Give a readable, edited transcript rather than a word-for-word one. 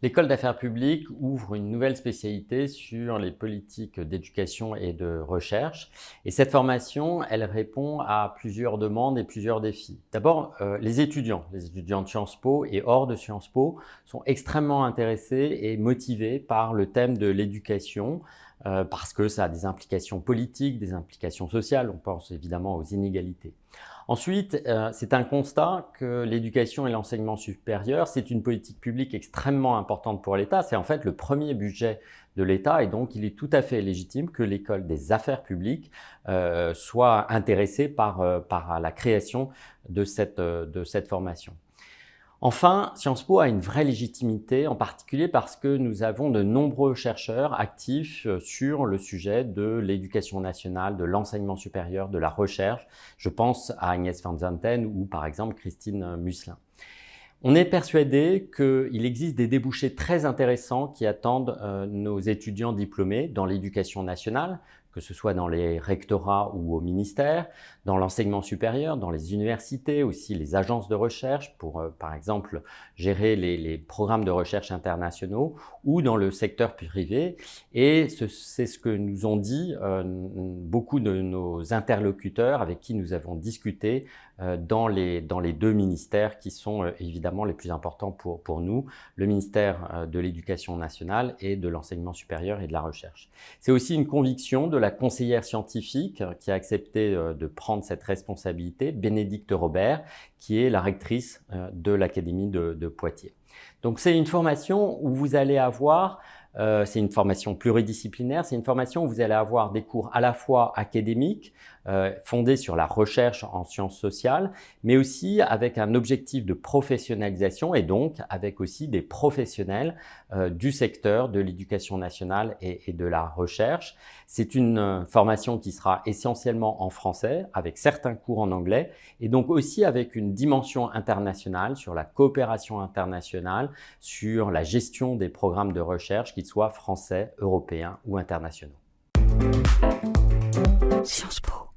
L'école d'affaires publiques ouvre une nouvelle spécialité sur les politiques d'éducation et de recherche. Et cette formation, elle répond à plusieurs demandes et plusieurs défis. D'abord, les étudiants de Sciences Po et hors de Sciences Po sont extrêmement intéressés et motivés par le thème de l'éducation parce que ça a des implications politiques, des implications sociales. On pense évidemment aux inégalités. Ensuite, c'est un constat que l'éducation et l'enseignement supérieur, c'est une politique publique extrêmement importante pour l'État. C'est en fait le premier budget de l'État et donc il est tout à fait légitime que l'école des affaires publiques soit intéressée par la création de cette formation. Enfin, Sciences Po a une vraie légitimité, en particulier parce que nous avons de nombreux chercheurs actifs sur le sujet de l'éducation nationale, de l'enseignement supérieur, de la recherche. Je pense à Agnès Van Zanten ou par exemple Christine Muslin. On est persuadé qu'il existe des débouchés très intéressants qui attendent nos étudiants diplômés dans l'éducation nationale, que ce soit dans les rectorats ou au ministère, dans l'enseignement supérieur, dans les universités, aussi les agences de recherche pour, par exemple, gérer les programmes de recherche internationaux ou dans le secteur privé. Et c'est ce que nous ont dit beaucoup de nos interlocuteurs avec qui nous avons discuté dans les deux ministères qui sont évidemment les plus importants pour nous, le ministère de l'Éducation nationale et de l'Enseignement supérieur et de la Recherche. C'est aussi une conviction de la conseillère scientifique qui a accepté de prendre cette responsabilité, Bénédicte Robert, qui est la rectrice de l'Académie de Poitiers. Donc c'est une formation où vous allez avoir c'est une formation pluridisciplinaire, c'est une formation où vous allez avoir des cours à la fois académiques, fondés sur la recherche en sciences sociales, mais aussi avec un objectif de professionnalisation et donc avec aussi des professionnels du secteur de l'éducation nationale et de la recherche. C'est une formation qui sera essentiellement en français, avec certains cours en anglais, et donc aussi avec une dimension internationale sur la coopération internationale, sur la gestion des programmes de recherche, qu'ils soient français, européens ou internationaux. Sciences Po.